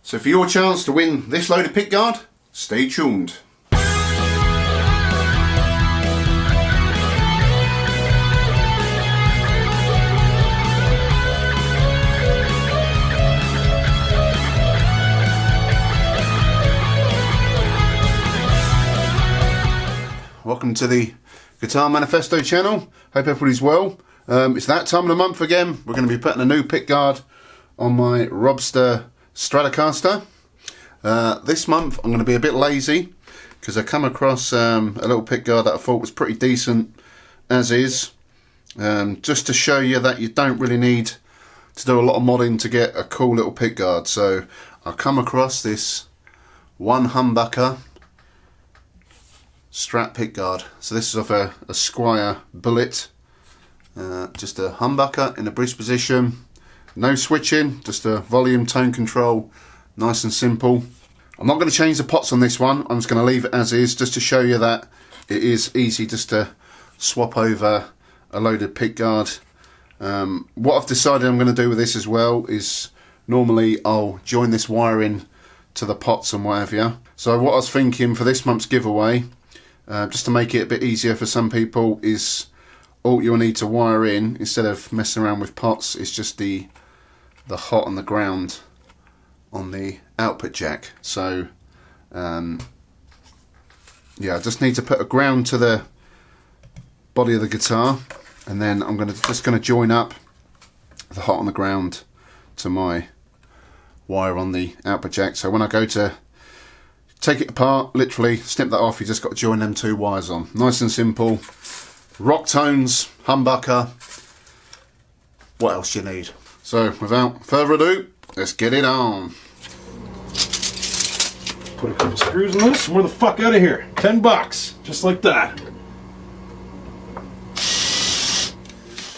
So for your chance to win this loaded pickguard, stay tuned. Welcome to the Guitar Manifesto channel. Hope everybody's well. It's that time of the month again. We're going to be putting a new pickguard on my Robster Stratocaster. This month I'm going to be a bit lazy because I come across a little pickguard that I thought was pretty decent as is. Just to show you that you don't really need to do a lot of modding to get a cool little pickguard. So I come across this one Humbucker Strat pickguard. So this is off a Squire Bullet, just a humbucker in a bridge position, no switching, just a volume tone control, nice and simple. I'm not going to change the pots on this one, I'm just going to leave it as is just to show you that it is easy just to swap over a loaded pickguard. What I've decided I'm going to do with this as well is normally I'll join this wiring to the pots and whatever. So what I was thinking for this month's giveaway, just to make it a bit easier for some people, is all you'll need to wire in, instead of messing around with pots, is just the hot and the ground on the output jack. So yeah, I just need to put a ground to the body of the guitar, and then I'm just going to join up the hot and the ground to my wire on the output jack. So when I go to take it apart, literally snip that off, you just got to join them two wires on. Nice and simple. Rock tones, humbucker. What else do you need? So without further ado, let's get it on. Put a couple screws in this and we're the fuck out of here. $10, just like that.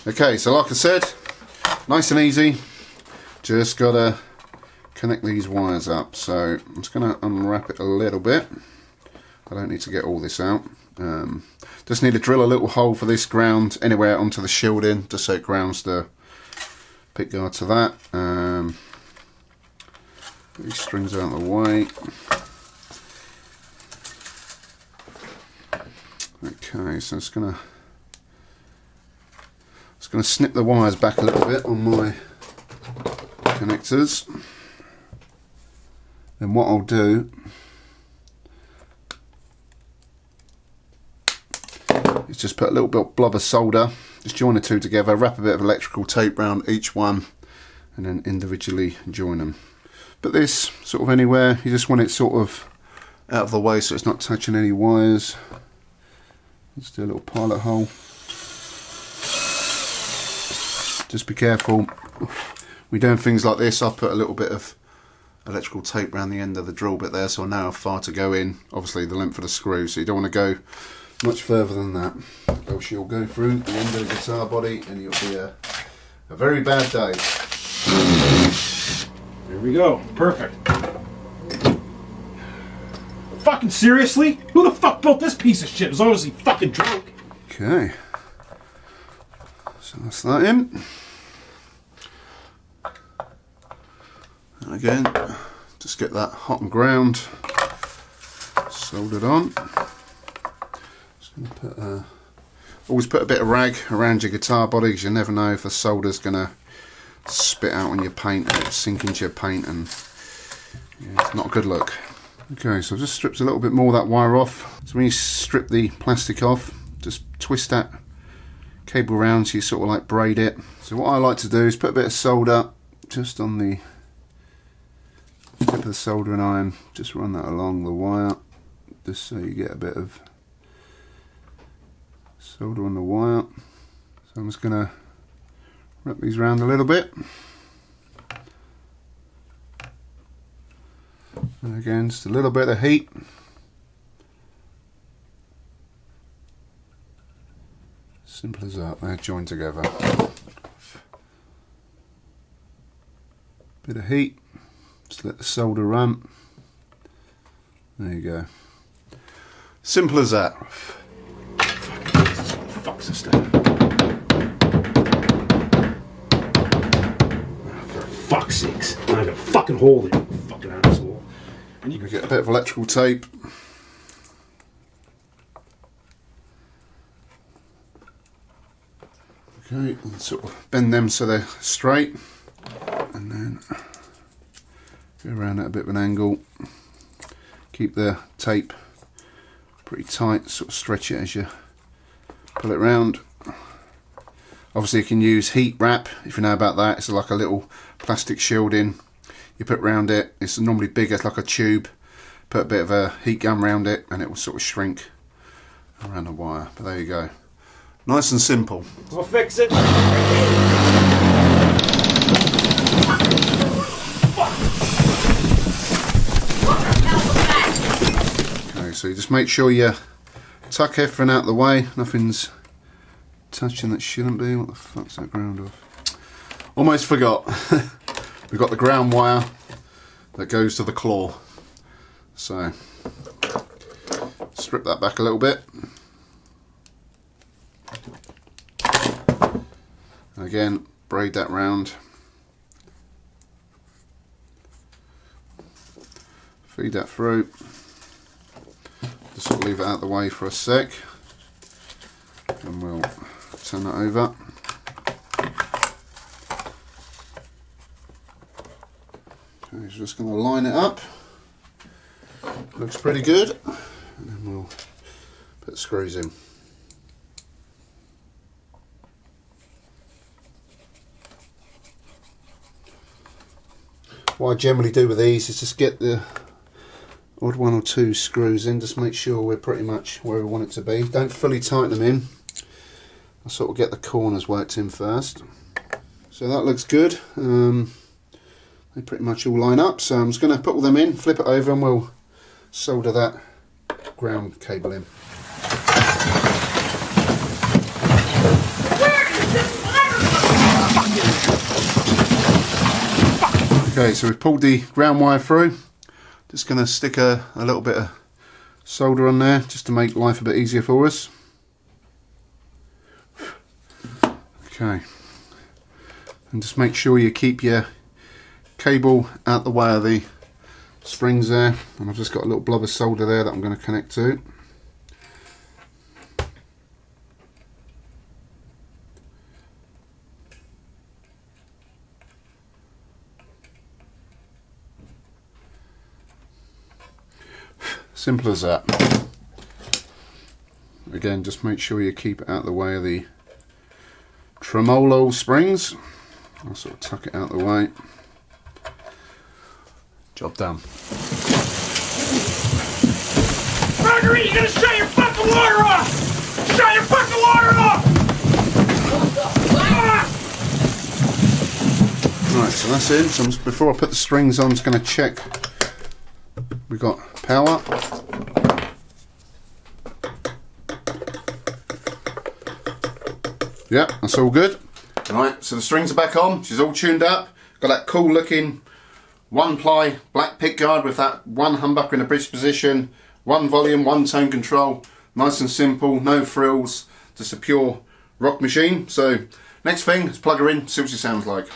Okay, so like I said, nice and easy. Just gotta connect these wires up. So I'm just going to unwrap it a little bit. I don't need to get all this out. Just need to drill a little hole for this ground anywhere onto the shielding, just so it grounds the pickguard to that. Get these strings out of the way. Okay, so I'm just going to snip the wires back a little bit on my connectors. Then what I'll do is just put a little bit of blob of solder, just join the two together, wrap a bit of electrical tape around each one, and then individually join them. But this sort of anywhere, you just want it sort of out of the way so it's not touching any wires. Let's do a little pilot hole. Just be careful. We're doing things like this. I've put a little bit of electrical tape around the end of the drill bit there, so I know how far to go in. Obviously the length of the screw, so you don't want to go much further than that, else you'll go through the end of the guitar body and you'll be a very bad day. There we go, perfect. Fucking seriously? Who the fuck built this piece of shit? As long as he fucking drunk. Okay, so that's that in. And again, just get that hot and ground soldered on. Just gonna put always put a bit of rag around your guitar body, because you never know if the solder's gonna spit out on your paint or sink into your paint, and yeah, it's not a good look. Okay, so I've just stripped a little bit more of that wire off. So when you strip the plastic off, just twist that cable around so you sort of like braid it. So what I like to do is put a bit of solder just on the tip of the soldering iron, just run that along the wire, just so you get a bit of solder on the wire. So I'm just going to wrap these around a little bit. And again, just a little bit of heat. Simple as that, they're joined together. Bit of heat. Just let the solder run. There you go. Simple as that. Fuck's this thing? For fuck's sakes. I'm gonna fucking hold it. Fucking out. And you We get a bit of electrical tape. Okay, and sort of bend them so they're straight, and then go around at a bit of an angle. Keep the tape pretty tight, sort of stretch it as you pull it round. Obviously you can use heat wrap, if you know about that. It's like a little plastic shielding you put round it. It's normally bigger, it's like a tube. Put a bit of a heat gun round it and it will sort of shrink around the wire. But there you go. Nice and simple. We'll fix it. Okay, so you just make sure you tuck everything out the way. Nothing's touching that shouldn't be. What the fuck's that ground off? Almost forgot. We've got the ground wire that goes to the claw. So strip that back a little bit. And again, braid that round. Feed that through. Just sort of leave it out of the way for a sec. And we'll turn that over. Okay, so just going to line it up. Looks pretty good. And then we'll put the screws in. What I generally do with these is just get the odd one or two screws in, just make sure we're pretty much where we want it to be. Don't fully tighten them in. I'll sort of get the corners worked in first. So that looks good. They pretty much all line up, so I'm just going to put all them in, flip it over, and we'll solder that ground cable in. Okay, so we've pulled the ground wire through. Just going to stick a little bit of solder on there just to make life a bit easier for us. Okay, and just make sure you keep your cable out the way of the springs there, and I've just got a little blob of solder there that I'm going to connect to. Simple as that. Again, just make sure you keep it out the way of the tremolo springs. I'll sort of tuck it out the way. Job done. Marguerite, you gotta shut your fucking water off! Shut your fucking water off! Right, so that's in. So before I put the strings on, I'm just going to check we've got power. Yep, that's all good. Right, so the strings are back on. She's all tuned up. Got that cool looking 1-ply black pickguard with that one humbucker in a bridge position, one volume, one tone control. Nice and simple, no frills, just a pure rock machine. So next thing, let's plug her in, see what she sounds like.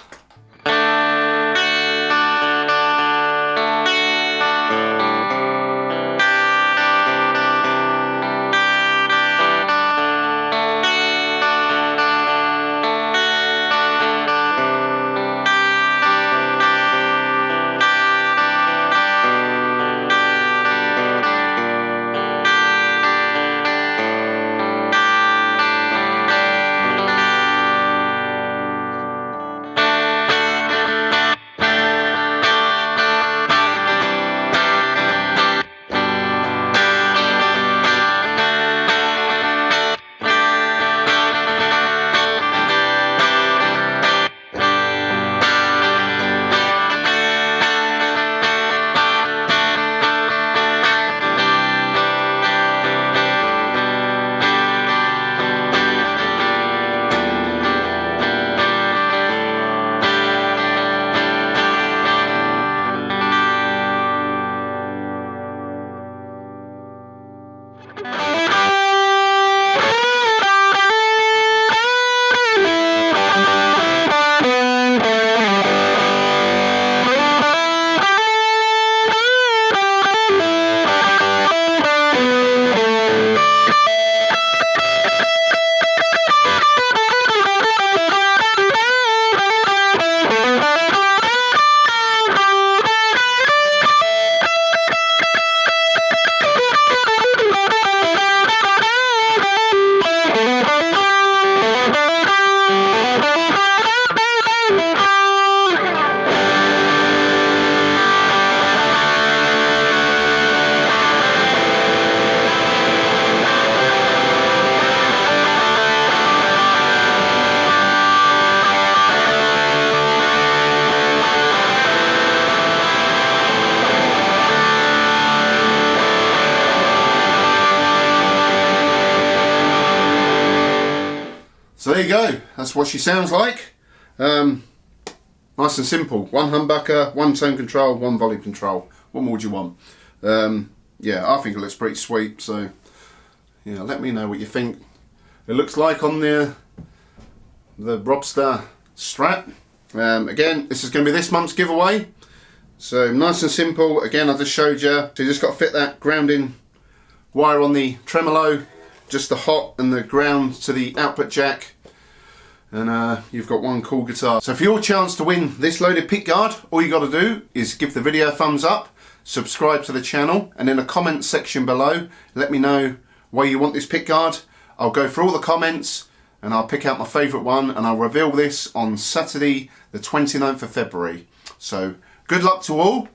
there you go. That's what she sounds like. Nice and simple. One humbucker, one tone control, one volume control. What more do you want? Yeah, I think it looks pretty sweet. So yeah, let me know what you think it looks like on the Robster Strat. Again, this is going to be this month's giveaway. So nice and simple. Again, I just showed you. So you just got to fit that grounding wire on the tremolo, just the hot and the ground to the output jack, and you've got one cool guitar. So for your chance to win this loaded pickguard, all you got to do is give the video a thumbs up, subscribe to the channel, and in the comment section below, let me know why you want this pickguard. I'll go through all the comments and I'll pick out my favourite one, and I'll reveal this on Saturday the 29th of February. So good luck to all,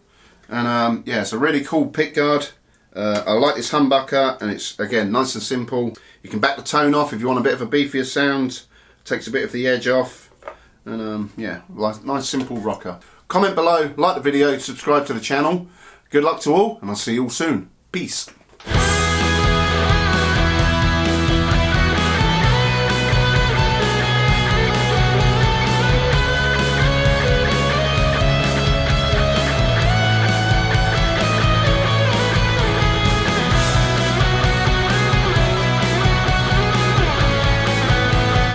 and yeah, it's a really cool pickguard. I like this humbucker, and it's again nice and simple. You can back the tone off if you want a bit of a beefier sound. Takes a bit of the edge off, and yeah, nice simple rocker. Comment below, like the video, subscribe to the channel. Good luck to all, and I'll see you all soon. Peace.